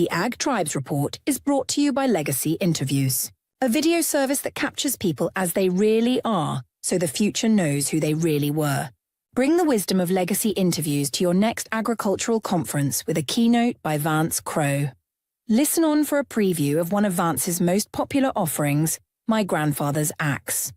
The Ag Tribes Report is brought to you by Legacy Interviews, a video service that captures people as they really are, so the future knows who they really were. Bring the wisdom of Legacy Interviews to your next agricultural conference with a keynote by Vance Crowe. Listen on for a preview of one of Vance's most popular offerings, My Grandfather's Axe.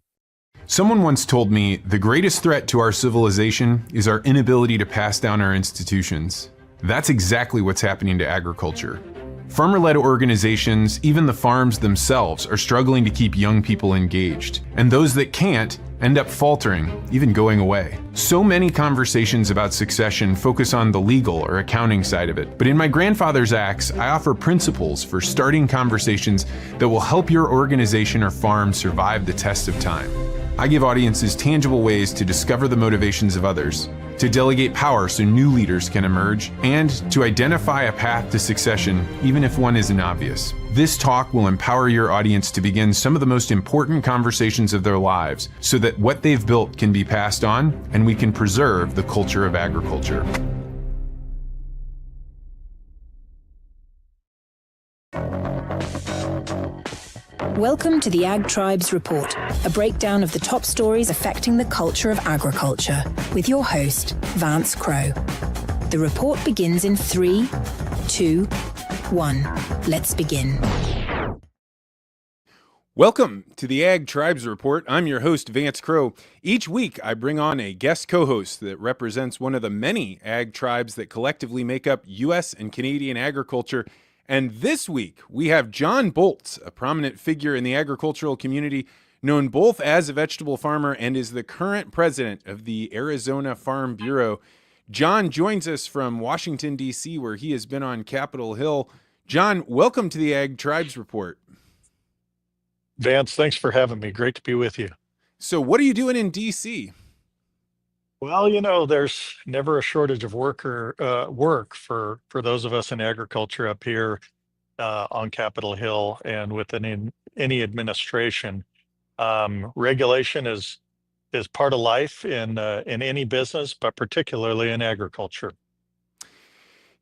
Someone once told me the greatest threat to our civilization is our inability to pass down our institutions. That's exactly what's happening to agriculture. Farmer-led organizations, even the farms themselves, are struggling to keep young people engaged. And those that can't end up faltering, even going away. So many conversations about succession focus on the legal or accounting side of it. But in My Grandfather's Axe, I offer principles for starting conversations that will help your organization or farm survive the test of time. I give audiences tangible ways to discover the motivations of others, to delegate power so new leaders can emerge, and to identify a path to succession, even if one isn't obvious. This talk will empower your audience to begin some of the most important conversations of their lives so that what they've built can be passed on and we can preserve the culture of agriculture. Welcome to the Ag Tribes Report, a breakdown of the top stories affecting the culture of agriculture, with your host, Vance Crowe. The report begins in 3, 2, 1. Let's begin. Welcome to the Ag Tribes Report. I'm your host, Vance Crowe. Each week, I bring on a guest co-host that represents one of the many ag tribes that collectively make up U.S. and Canadian agriculture. And this week, we have John Boelts, a prominent figure in the agricultural community, known both as a vegetable farmer and is the current president of the Arizona Farm Bureau. John joins us from Washington, D.C., where he has been on Capitol Hill. John, welcome to the Ag Tribes Report. Vance, thanks for having me. Great to be with you. So what are you doing in D.C.? Well, there's never a shortage of work for those of us in agriculture up here on Capitol Hill and within any administration. Regulation is part of life in any business, but particularly in agriculture.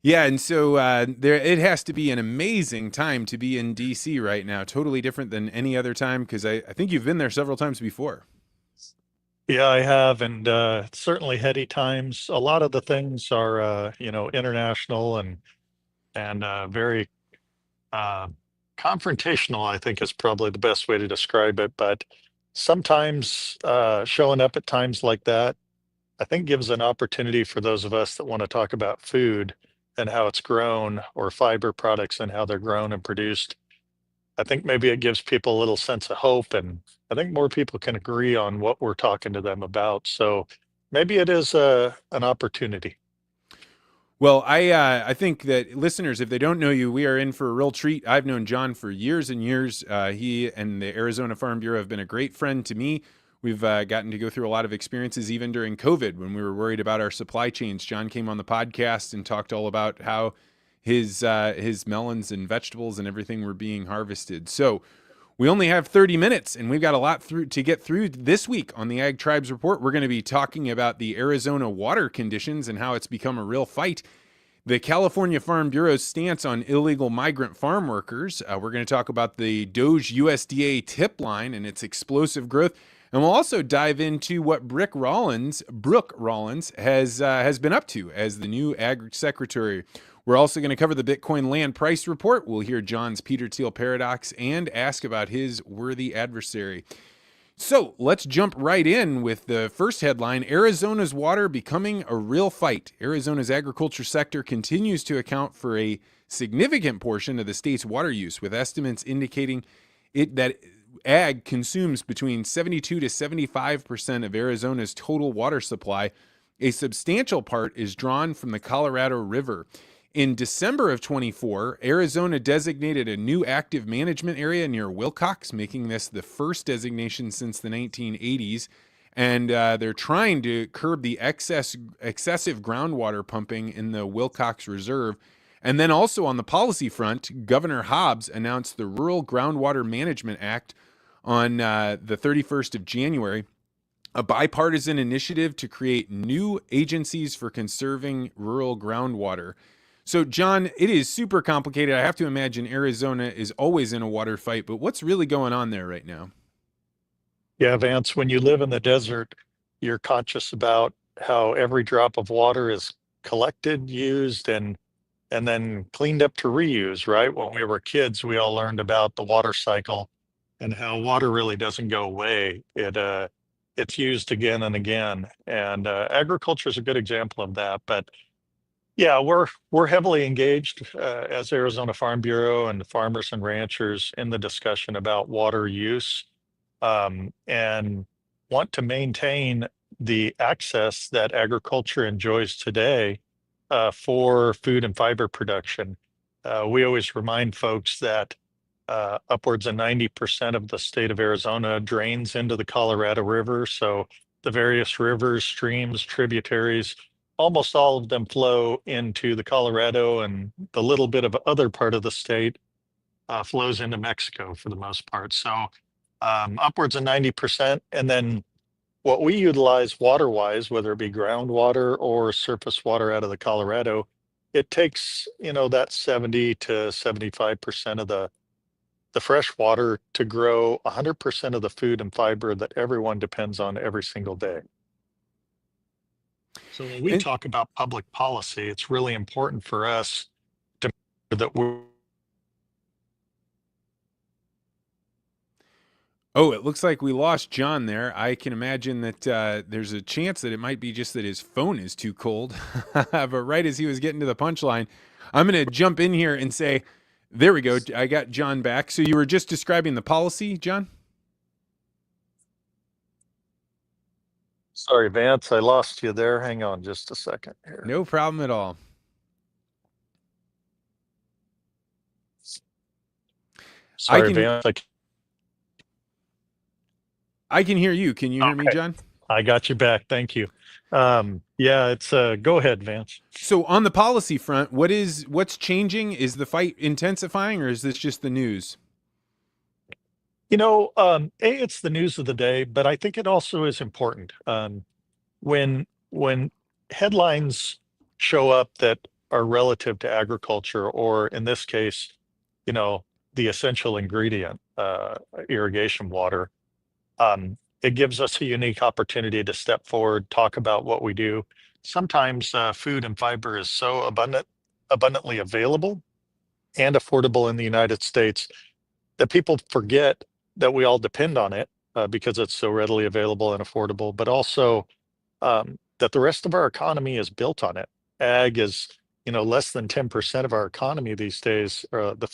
Yeah, and so it has to be an amazing time to be in D.C. right now, totally different than any other time, because I think you've been there several times before. Yeah, I have, and certainly heady times. A lot of the things are, international and very confrontational, I think is probably the best way to describe it. But sometimes showing up at times like that, I think gives an opportunity for those of us that want to talk about food and how it's grown, or fiber products and how they're grown and produced. I think maybe it gives people a little sense of hope, and I think more people can agree on what we're talking to them about. So maybe it is an opportunity. Well, I think that listeners, if they don't know you, we are in for a real treat. I've known John for years and years. He and the Arizona Farm Bureau have been a great friend to me. We've gotten to go through a lot of experiences, even during COVID, when we were worried about our supply chains. John came on the podcast and talked all about how his melons and vegetables and everything were being harvested. So we only have 30 minutes, and we've got a lot to get through this week on the Ag Tribes Report. We're going to be talking about the Arizona water conditions and how it's become a real fight, the California Farm Bureau's stance on illegal migrant farm workers. We're going to talk about the DOGE USDA tipline and its explosive growth. And we'll also dive into what Brooke Rollins has been up to as the new Ag Secretary. We're also going to cover the Bitcoin land price report. We'll hear John's Peter Thiel Paradox and ask about his worthy adversary. So let's jump right in with the first headline: Arizona's water becoming a real fight. Arizona's agriculture sector continues to account for a significant portion of the state's water use, with estimates indicating that ag consumes between 72 to 75% of Arizona's total water supply. A substantial part is drawn from the Colorado River. In December of 24, Arizona designated a new active management area near Wilcox, making this the first designation since the 1980s. And they're trying to curb the excessive groundwater pumping in the Wilcox Reserve. And then also on the policy front, Governor Hobbs announced the Rural Groundwater Management Act on the 31st of January, a bipartisan initiative to create new agencies for conserving rural groundwater. So, John, it is super complicated. I have to imagine Arizona is always in a water fight, but what's really going on there right now? Yeah, Vance, when you live in the desert, you're conscious about how every drop of water is collected, used, and then cleaned up to reuse, right? When we were kids, we all learned about the water cycle and how water really doesn't go away. It's used again and again. And agriculture is a good example of that. But yeah, we're heavily engaged as Arizona Farm Bureau and farmers and ranchers in the discussion about water use, and want to maintain the access that agriculture enjoys today for food and fiber production. We always remind folks that upwards of 90% of the state of Arizona drains into the Colorado River. So the various rivers, streams, tributaries, almost all of them flow into the Colorado, and the little bit of other part of the state flows into Mexico for the most part. So upwards of 90%. And then what we utilize water wise, whether it be groundwater or surface water out of the Colorado, it takes, that 70 to 75% of the fresh water to grow 100% of the food and fiber that everyone depends on every single day. So when we And talk about public policy, it's really important for us to make sure that we're oh, it looks like we lost John there. I can imagine that there's a chance that it might be just that his phone is too cold. But right as he was getting to the punchline, I'm going to jump in here and say, there we go. I got John back. So you were just describing the policy, John? sorry, Vance, I lost you there. Hang on just a second here. No problem at all. I Sorry, can Vance. I can hear you. Can you hear me, Okay, John? I got you back. Thank you. Yeah, it's go ahead, Vance. So on the policy front, what's changing? Is the fight intensifying, or is this just the news? It's the news of the day, but I think it also is important. When headlines show up that are relative to agriculture, or in this case, you know, the essential ingredient, irrigation water, it gives us a unique opportunity to step forward, talk about what we do. Sometimes food and fiber is so abundantly available and affordable in the United States that people forget that we all depend on it because it's so readily available and affordable, but also that the rest of our economy is built on it. Ag is, less than 10% of our economy these days. The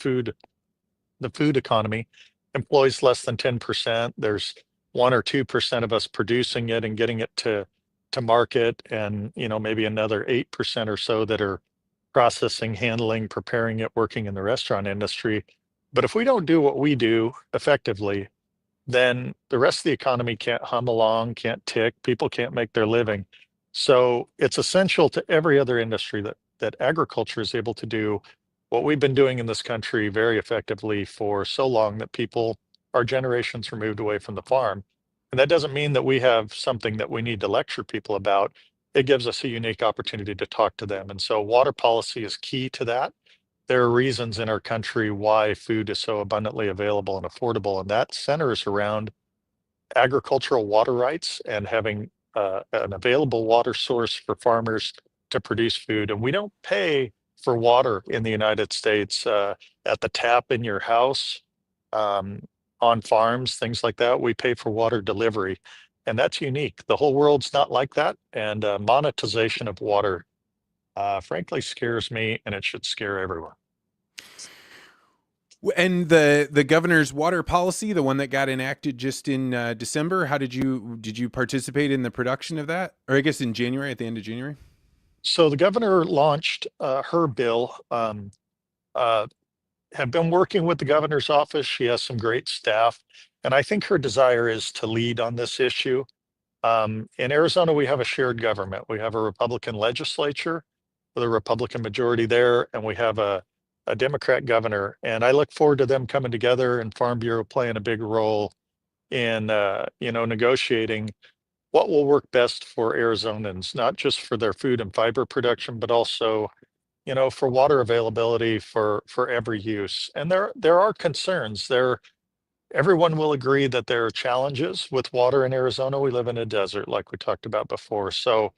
food economy employs less than 10%. There's 1 or 2% of us producing it and getting it to market, and maybe another 8% or so that are processing, handling, preparing it, working in the restaurant industry. But if we don't do what we do effectively, then the rest of the economy can't hum along, can't tick, people can't make their living. So it's essential to every other industry that agriculture is able to do what we've been doing in this country very effectively for so long that people, our generations removed away from the farm. And that doesn't mean that we have something that we need to lecture people about. It gives us a unique opportunity to talk to them. And so water policy is key to that. There are reasons in our country why food is so abundantly available and affordable, and that centers around agricultural water rights and having an available water source for farmers to produce food. And we don't pay for water in the United States at the tap in your house, um, on farms, things like that. We pay for water delivery, and that's unique. The whole world's not like that. And monetization of water, frankly, scares me, and it should scare everyone. And the governor's water policy, the one that got enacted just in December, how did you participate in the production of that? Or I guess in January, at the end of January? So the governor launched her bill. Uh, have been working with the governor's office. She has some great staff, and I think her desire is to lead on this issue. In Arizona, we have a shared government. We have a Republican legislature with a Republican majority there, and we have a Democrat governor. And I look forward to them coming together and Farm Bureau playing a big role in, negotiating what will work best for Arizonans, not just for their food and fiber production, but also for water availability for every use. And there are concerns there. Everyone will agree that there are challenges with water in Arizona. We live in a desert, like we talked about before. So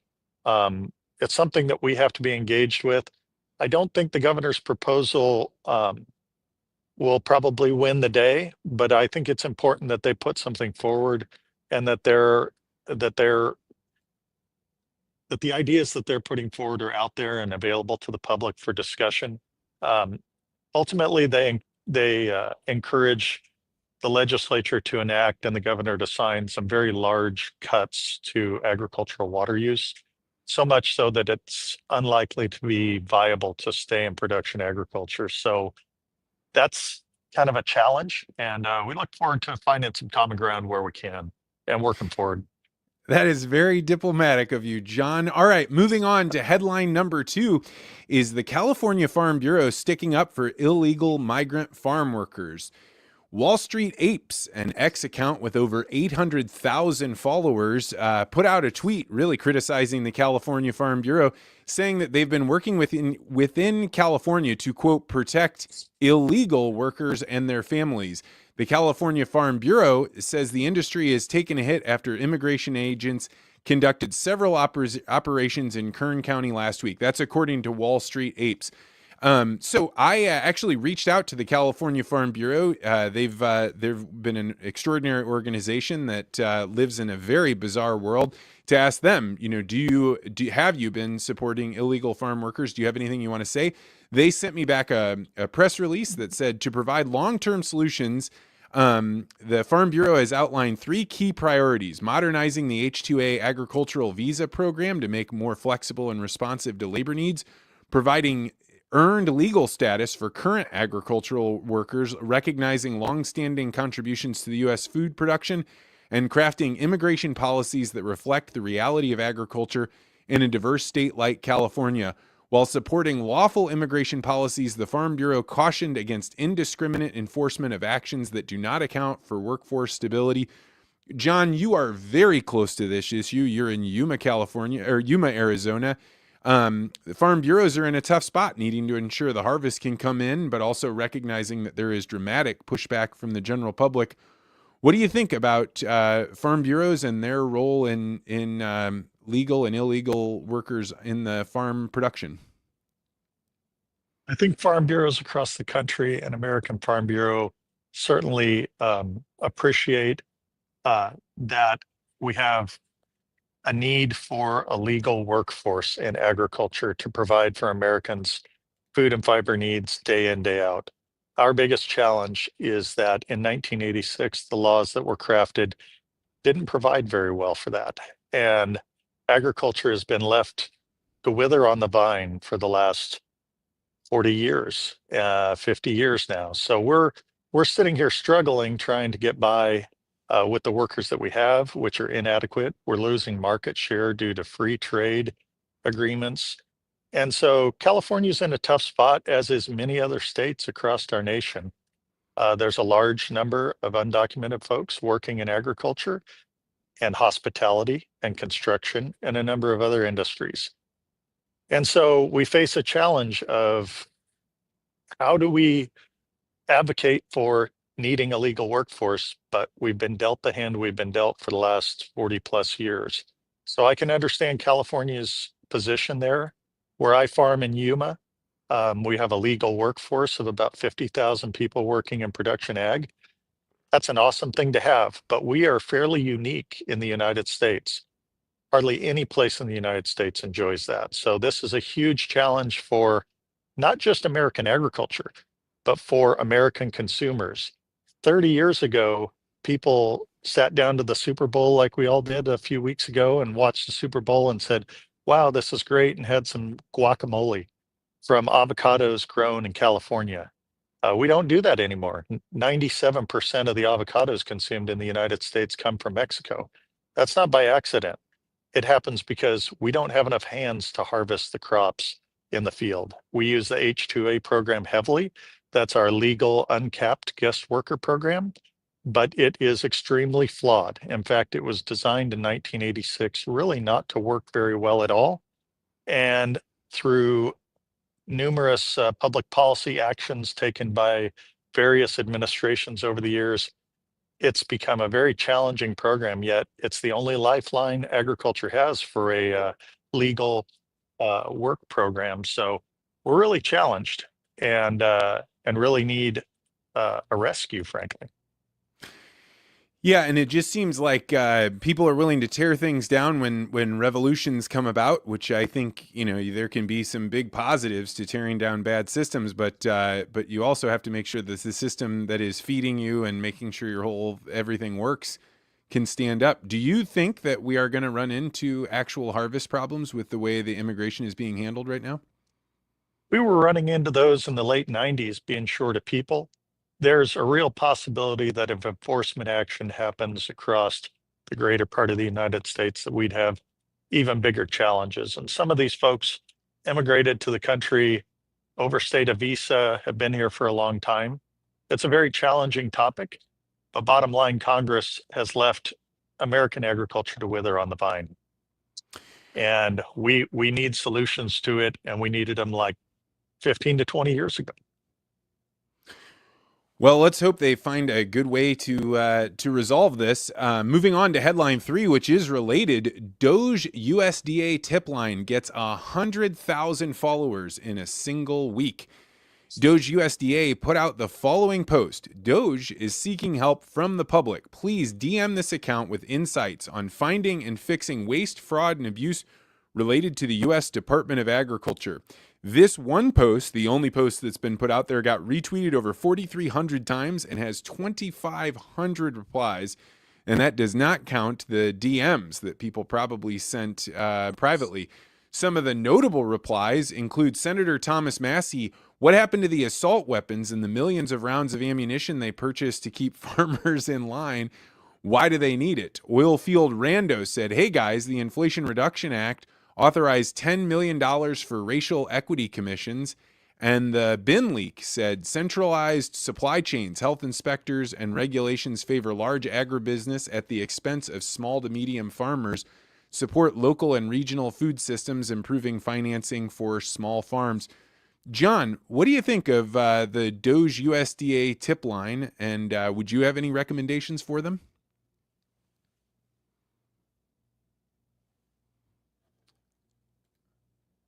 it's something that we have to be engaged with. I don't think the governor's proposal will probably win the day, but I think it's important that they put something forward and that that they're that the ideas that they're putting forward are out there and available to the public for discussion. Um, Ultimately, they encourage the legislature to enact and the governor to sign some very large cuts to agricultural water use, so much so that it's unlikely to be viable to stay in production agriculture. So that's kind of a challenge, and we look forward to finding some common ground where we can and working forward. That is very diplomatic of you, John. All right, moving on to headline number 2 is the California Farm Bureau sticking up for illegal migrant farm workers. Wall Street Apes, an X account with over 800,000 followers, put out a tweet really criticizing the California Farm Bureau, saying that they've been working within California to, quote, protect illegal workers and their families. The California Farm Bureau says the industry has taken a hit after immigration agents conducted several operations in Kern County last week. That's according to Wall Street Apes. So I actually reached out to the California Farm Bureau. They've been an extraordinary organization that lives in a very bizarre world. To ask them, have you been supporting illegal farm workers? Do you have anything you want to say? They sent me back a press release that said to provide long-term solutions. The Farm Bureau has outlined 3 key priorities: modernizing the H-2A agricultural visa program to make more flexible and responsive to labor needs, providing earned legal status for current agricultural workers, recognizing longstanding contributions to the U.S. food production, and crafting immigration policies that reflect the reality of agriculture in a diverse state like California. While supporting lawful immigration policies, the Farm Bureau cautioned against indiscriminate enforcement of actions that do not account for workforce stability. John, you are very close to this issue. You're in Yuma, Arizona. The farm bureaus are in a tough spot, needing to ensure the harvest can come in, but also recognizing that there is dramatic pushback from the general public. What do you think about farm bureaus and their role in legal and illegal workers in the farm production? I think farm bureaus across the country and American Farm Bureau certainly appreciate that we have a need for a legal workforce in agriculture to provide for Americans' food and fiber needs day in, day out. Our biggest challenge is that in 1986, the laws that were crafted didn't provide very well for that. And agriculture has been left to wither on the vine for the last 40 years, 50 years now. So we're sitting here struggling, trying to get by with the workers that we have, which are inadequate. We're losing market share due to free trade agreements. And so California's in a tough spot, as is many other states across our nation. There's a large number of undocumented folks working in agriculture and hospitality and construction and a number of other industries. And so we face a challenge of how do we advocate for needing a legal workforce, but we've been dealt the hand we've been dealt for the last 40 plus years. So I can understand California's position there. Where I farm in Yuma, we have a legal workforce of about 50,000 people working in production ag. That's an awesome thing to have, but we are fairly unique in the United States. Hardly any place in the United States enjoys that. So this is a huge challenge for not just American agriculture, but for American consumers. 30 years ago, people sat down to the Super Bowl like we all did a few weeks ago and watched the Super Bowl and said, wow, this is great, and had some guacamole from avocados grown in California. We don't do that anymore. 97% of the avocados consumed in the United States come from Mexico. That's not by accident. It happens because we don't have enough hands to harvest the crops in the field. We use the H-2A program heavily. That's our legal uncapped guest worker program, but it is extremely flawed. In fact, it was designed in 1986 really not to work very well at all. And through numerous public policy actions taken by various administrations over the years, it's become a very challenging program, yet it's the only lifeline agriculture has for a legal work program. So we're really challenged and really need a rescue, frankly. Yeah, and it just seems like people are willing to tear things down when revolutions come about, which I think, you know, there can be some big positives to tearing down bad systems, but you also have to make sure that the system that is feeding you and making sure your whole everything works can stand up. Do you think that we are going to run into actual harvest problems with the way the immigration is being handled right now? We were running into those in the late 90s, being short of people. There's a real possibility that if enforcement action happens across the greater part of the United States, that we'd have even bigger challenges. And some of these folks immigrated to the country, overstayed a visa, have been here for a long time. It's a very challenging topic, but bottom line, Congress has left American agriculture to wither on the vine. And we need solutions to it, and we needed them like 15 to 20 years ago. Well, let's hope they find a good way to resolve this. Moving on to headline 3, which is related. DOGE USDA tipline gets 100,000 followers in a single week. DOGE USDA put out the following post. DOGE is seeking help from the public. Please DM this account with insights on finding and fixing waste, fraud, and abuse related to the U.S. Department of Agriculture. This one post, the only post that's been put out there, got retweeted over 4,300 times and has 2,500 replies. And that does not count the DMs that people probably sent privately. Some of the notable replies include Senator Thomas Massie. What happened to the assault weapons and the millions of rounds of ammunition they purchased to keep farmers in line? Why do they need it? Oilfield Rando said, hey guys, the Inflation Reduction Act authorized $10 million for racial equity commissions. And the bin leak said centralized supply chains, health inspectors, and regulations favor large agribusiness at the expense of small to medium farmers, support local and regional food systems, improving financing for small farms. John, what do you think of the DOGE USDA tip line, and would you have any recommendations for them?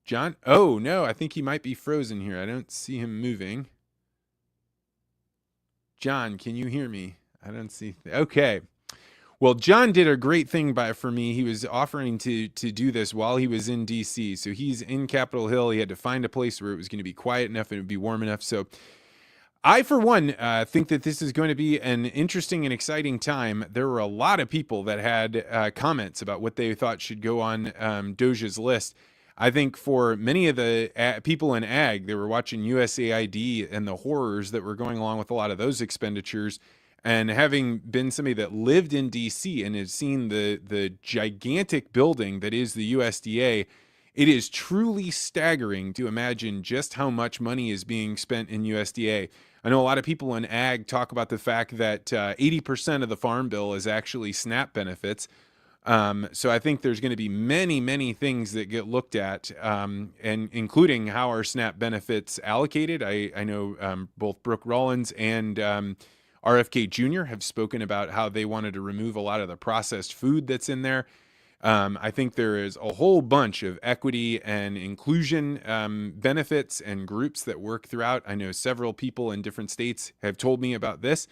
John? Oh, no, I think he might be frozen here. I don't see him moving. John, can you hear me? I don't see. Okay. Well, John did a great thing for me. He was offering to do this while he was in D.C. So he's in Capitol Hill. He had to find a place where it was going to be quiet enough and it would be warm enough. So I, for one, think that this is going to be an interesting and exciting time. There were a lot of people that had comments about what they thought should go on DOGE's list. I think for many of the people in ag, they were watching USAID and the horrors that were going along with a lot of those expenditures. And having been somebody that lived in D.C. and has seen the gigantic building that is the USDA, it is truly staggering to imagine just how much money is being spent in USDA. I know a lot of people in ag talk about the fact that 80% of the farm bill is actually SNAP benefits. So I think there's going to be many, many things that get looked at, and including how are SNAP benefits allocated. I know both Brooke Rollins and RFK Jr. have spoken about how they wanted to remove a lot of the processed food that's in there. I think there is a whole bunch of equity and inclusion benefits and groups that work throughout. I know several people in different states have told me about this.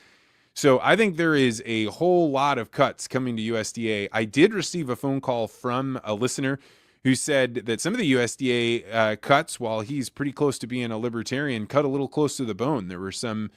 So I think there is a whole lot of cuts coming to USDA. I did receive a phone call from a listener who said that some of the USDA cuts, while he's pretty close to being a libertarian, cut a little close to the bone. There were some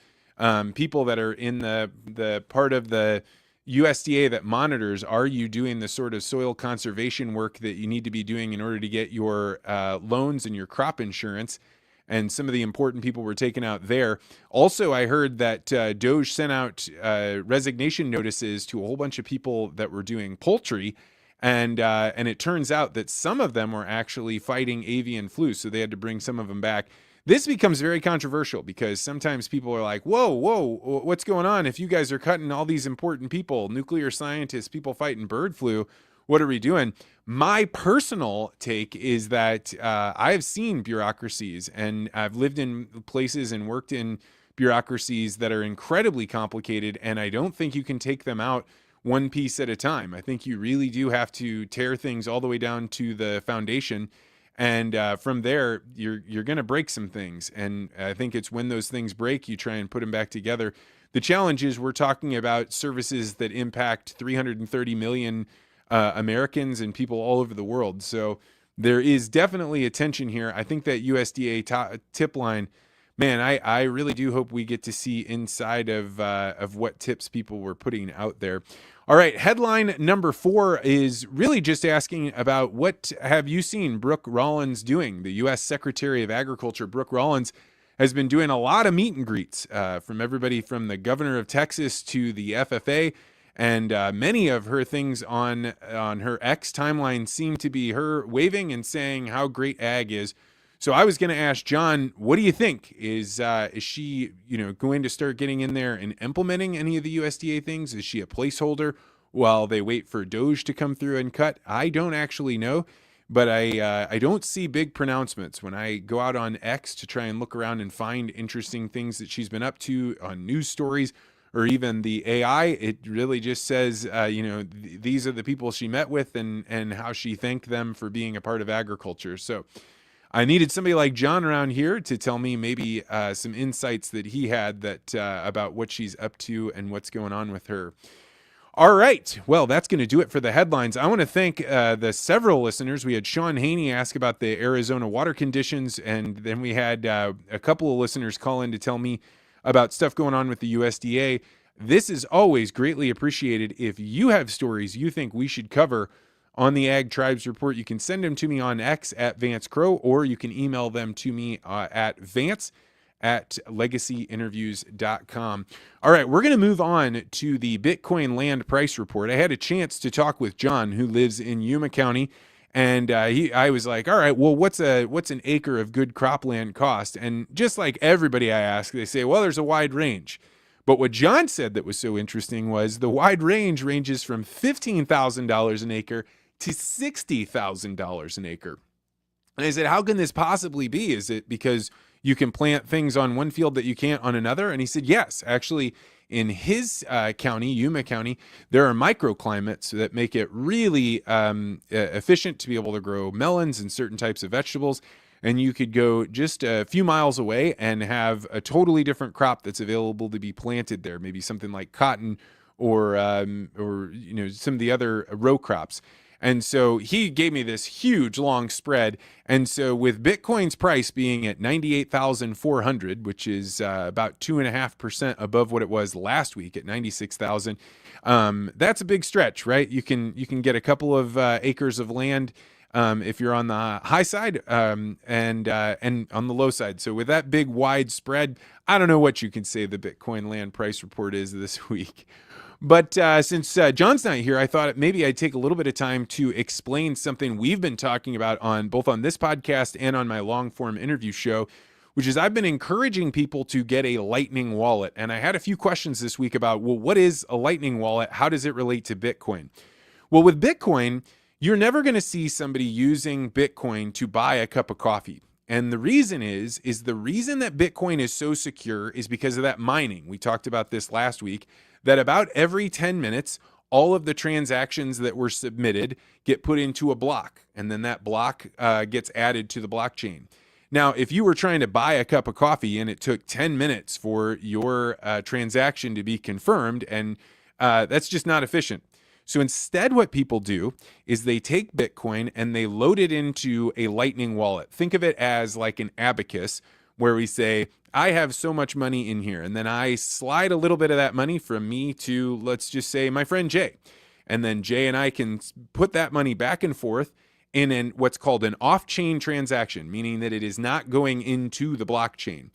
people that are in the part of the USDA that monitors, are you doing the sort of soil conservation work that you need to be doing in order to get your loans and your crop insurance? And some of the important people were taken out there. Also, I heard that DOGE sent out resignation notices to a whole bunch of people that were doing poultry. And it turns out that some of them were actually fighting avian flu, so they had to bring some of them back. This becomes very controversial because sometimes people are like, whoa, what's going on? If you guys are cutting all these important people, nuclear scientists, people fighting bird flu, what are we doing? My personal take is that I've seen bureaucracies, and I've lived in places and worked in bureaucracies that are incredibly complicated, and I don't think you can take them out one piece at a time. I think you really do have to tear things all the way down to the foundation, and from there, you're going to break some things. And I think it's when those things break, you try and put them back together. The challenge is we're talking about services that impact 330 million Americans and people all over the world. So there is definitely a tension here. I think that USDA tip line, man, I really do hope we get to see inside of what tips people were putting out there. All right, headline number 4 is really just asking about what have you seen Brooke Rollins doing? The U.S. Secretary of Agriculture, Brooke Rollins, has been doing a lot of meet and greets from everybody from the governor of Texas to the FFA. And many of her things on her X timeline seem to be her waving and saying how great ag is. So I was going to ask John, what do you think? Is she, going to start getting in there and implementing any of the USDA things? Is she a placeholder while they wait for DOGE to come through and cut? I don't actually know, but I don't see big pronouncemements when I go out on X to try and look around and find interesting things that she's been up to on news stories or even the AI. It really just says, these are the people she met with and how she thanked them for being a part of agriculture. So I needed somebody like John around here to tell me maybe some insights that he had that about what she's up to and what's going on with her. All right. Well, that's going to do it for the headlines. I want to thank the several listeners. We had Sean Haney ask about the Arizona water conditions, and then we had a couple of listeners call in to tell me about stuff going on with the USDA. This is always greatly appreciated. If you have stories you think we should cover on the Ag Tribes Report, you can send them to me on X at Vance Crow, or you can email them to me at vance@legacyinterviews.com. All right, we're going to move on to the Bitcoin land price report. I had a chance to talk with John, who lives in Yuma County, and I was like, all right, well, what's an acre of good cropland cost? And just like everybody I ask, they say, well, there's a wide range. But what John said that was so interesting was the wide range ranges from $15,000 an acre to $60,000 an acre. And I said, how can this possibly be? Is it because you can plant things on one field that you can't on another? And he said, yes, actually, in his county, Yuma County, there are microclimates that make it really efficient to be able to grow melons and certain types of vegetables. And you could go just a few miles away and have a totally different crop that's available to be planted there. Maybe something like cotton or some of the other row crops. And so he gave me this huge long spread. And so with Bitcoin's price being at 98,400, which is about 2.5% above what it was last week at 96,000, that's a big stretch, right? You can get a couple of acres of land if you're on the high side and on the low side. So with that big wide spread, I don't know what you can say the Bitcoin land price report is this week. But since John's not here, I thought maybe I'd take a little bit of time to explain something we've been talking about on both on this podcast and on my long form interview show, which is I've been encouraging people to get a Lightning wallet. And I had a few questions this week about, well, what is a Lightning wallet? How does it relate to Bitcoin? Well, with Bitcoin, you're never going to see somebody using Bitcoin to buy a cup of coffee. And the reason is the reason that Bitcoin is so secure is because of that mining. We talked about this last week, that about every 10 minutes, all of the transactions that were submitted get put into a block, and then that block gets added to the blockchain. Now, if you were trying to buy a cup of coffee and it took 10 minutes for your transaction to be confirmed, and that's just not efficient. So instead, what people do is they take Bitcoin and they load it into a Lightning wallet. Think of it as like an abacus, where we say, I have so much money in here, and then I slide a little bit of that money from me to, let's just say, my friend Jay. And then Jay and I can put that money back and forth in what's called an off-chain transaction, meaning that it is not going into the blockchain.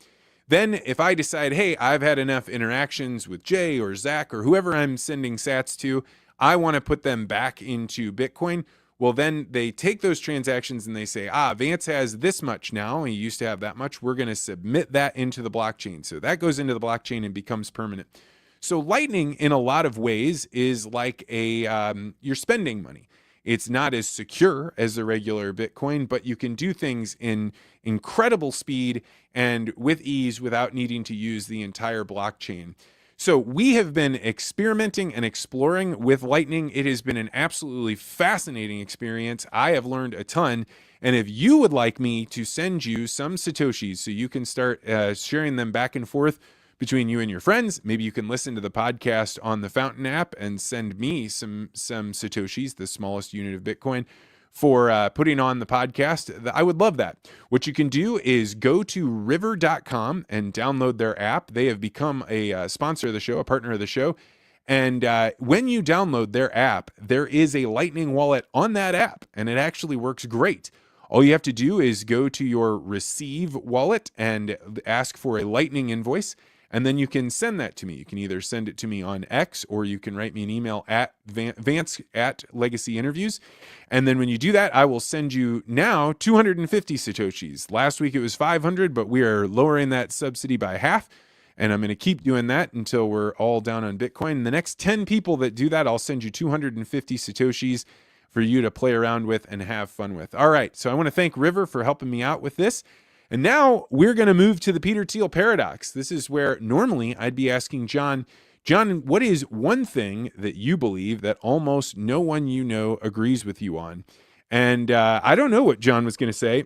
Then if I decide, hey, I've had enough interactions with Jay or Zach or whoever I'm sending sats to, I want to put them back into Bitcoin. Well, then they take those transactions and they say, Vance has this much now. He used to have that much. We're going to submit that into the blockchain. So that goes into the blockchain and becomes permanent. So Lightning, in a lot of ways, is like your spending money. It's not as secure as the regular Bitcoin, but you can do things in incredible speed and with ease without needing to use the entire blockchain. So we have been experimenting and exploring with Lightning. It has been an absolutely fascinating experience. I have learned a ton. And if you would like me to send you some Satoshis so you can start sharing them back and forth between you and your friends, maybe you can listen to the podcast on the Fountain app and send me some Satoshis, the smallest unit of Bitcoin, for putting on the podcast. I would love that. What you can do is go to river.com and download their app. They have become a sponsor of the show, a partner of the show. And when you download their app, there is a Lightning wallet on that app, and it actually works great. All you have to do is go to your Receive wallet and ask for a Lightning invoice, and then you can send that to me. You can either send it to me on X, or you can write me an email at vance@legacyinterviews. And then when you do that, I will send you now 250 Satoshis. Last week it was 500, but we are lowering that subsidy by half. And I'm going to keep doing that until we're all down on Bitcoin. And the next 10 people that do that, I'll send you 250 Satoshis for you to play around with and have fun with. All right, so I want to thank River for helping me out with this. And now we're going to move to the Peter Thiel Paradox. This is where normally I'd be asking John, what is one thing that you believe that almost no one you know agrees with you on? And I don't know what John was going to say.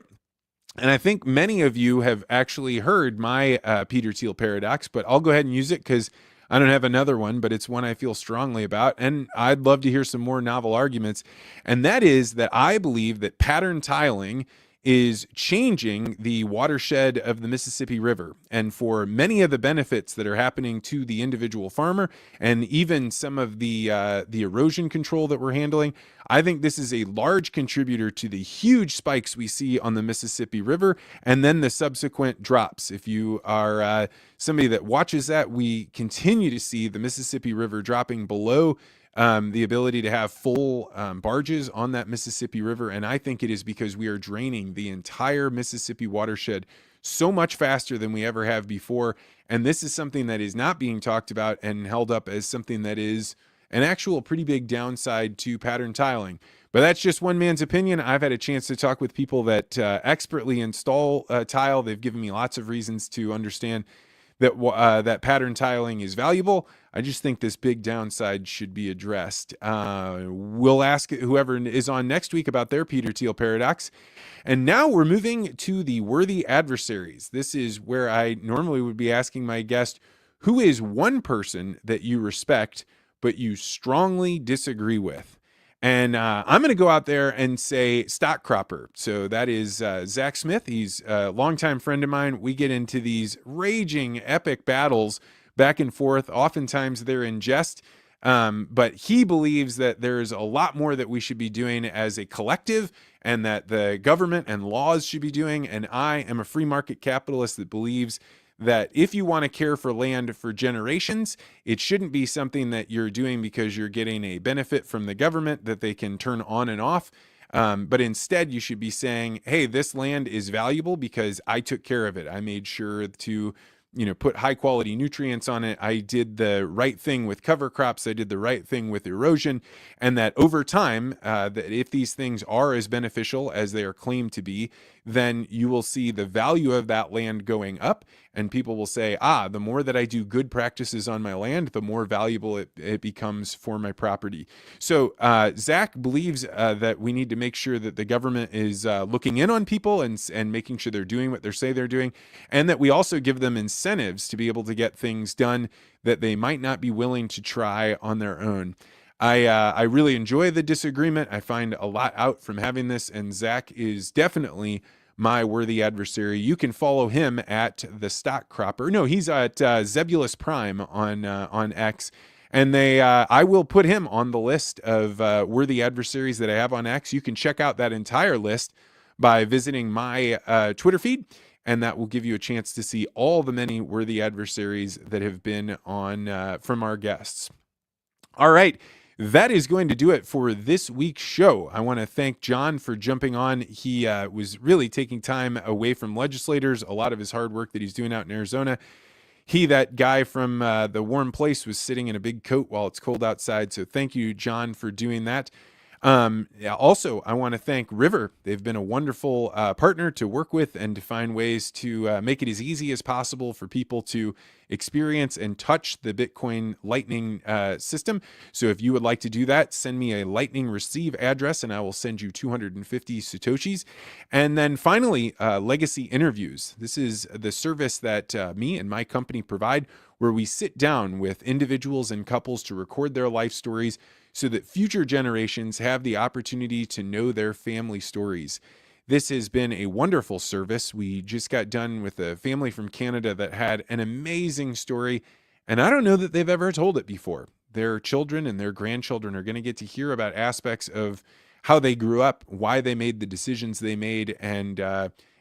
And I think many of you have actually heard my Peter Thiel Paradox, but I'll go ahead and use it because I don't have another one, but it's one I feel strongly about. And I'd love to hear some more novel arguments. And that is that I believe that pattern tiling is changing the watershed of the Mississippi River. And for many of the benefits that are happening to the individual farmer, and even some of the erosion control that we're handling, I think this is a large contributor to the huge spikes we see on the Mississippi River, and then the subsequent drops. If you are somebody that watches that, we continue to see the Mississippi River dropping below the ability to have full barges on that Mississippi River. And I think it is because we are draining the entire Mississippi watershed so much faster than we ever have before. And this is something that is not being talked about and held up as something that is an actual pretty big downside to pattern tiling. But that's just one man's opinion. I've had a chance to talk with people that expertly install tile. They've given me lots of reasons to understand that that pattern tiling is valuable. I just think this big downside should be addressed. We'll ask whoever is on next week about their Peter Thiel Paradox. And now we're moving to the worthy adversaries. This is where I normally would be asking my guest, who is one person that you respect, but you strongly disagree with? And I'm going to go out there and say stock cropper. So that is Zach Smith. He's a longtime friend of mine. We get into these raging epic battles back and forth. Oftentimes they're in jest. But he believes that there's a lot more that we should be doing as a collective, and that the government and laws should be doing. And I am a free market capitalist that believes that if you want to care for land for generations, it shouldn't be something that you're doing because you're getting a benefit from the government that they can turn on and off. But instead, you should be saying, hey, this land is valuable because I took care of it. I made sure to put high quality nutrients on it. I did the right thing with cover crops. I did the right thing with erosion. And that over time, that if these things are as beneficial as they are claimed to be, then you will see the value of that land going up. And people will say, the more that I do good practices on my land, the more valuable it becomes for my property. So Zach believes that we need to make sure that the government is looking in on people and making sure they're doing what they say they're doing, and that we also give them incentives to be able to get things done that they might not be willing to try on their own. I really enjoy the disagreement. I find a lot out from having this, and Zach is definitely my worthy adversary. You can follow him at the Stock Cropper. No, he's at Zebulus Prime on X, and I will put him on the list of worthy adversaries that I have on X. You can check out that entire list by visiting my Twitter feed, and that will give you a chance to see all the many worthy adversaries that have been on from our guests. All right. That is going to do it for this week's show. I want to thank John for jumping on. He was really taking time away from legislators, a lot of his hard work that he's doing out in Arizona. That guy from the warm place, was sitting in a big coat while it's cold outside. So thank you, John, for doing that. Yeah, also, I want to thank River. They've been a wonderful partner to work with and to find ways to make it as easy as possible for people to experience and touch the Bitcoin Lightning system. So if you would like to do that, send me a Lightning receive address and I will send you 250 Satoshis. And then finally, Legacy Interviews. This is the service that me and my company provide, where we sit down with individuals and couples to record their life stories so that future generations have the opportunity to know their family stories. This has been a wonderful service. We just got done with a family from Canada that had an amazing story, and I don't know that they've ever told it before. Their children and their grandchildren are going to get to hear about aspects of how they grew up, why they made the decisions they made, and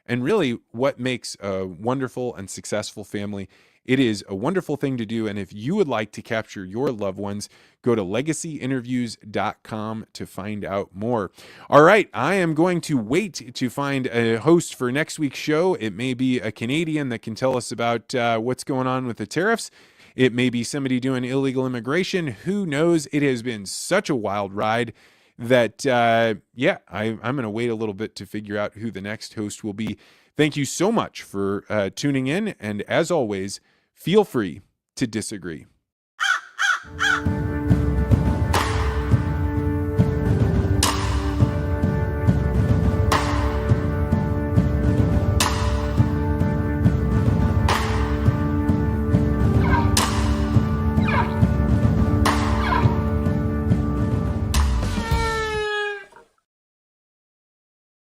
really what makes a wonderful and successful family. It is a wonderful thing to do, and if you would like to capture your loved ones, go to legacyinterviews.com to find out more. All right, I am going to wait to find a host for next week's show. It may be a Canadian that can tell us about what's going on with the tariffs. It may be somebody doing illegal immigration. Who knows? It has been such a wild ride that, I'm going to wait a little bit to figure out who the next host will be. Thank you so much for tuning in, and as always, feel free to disagree.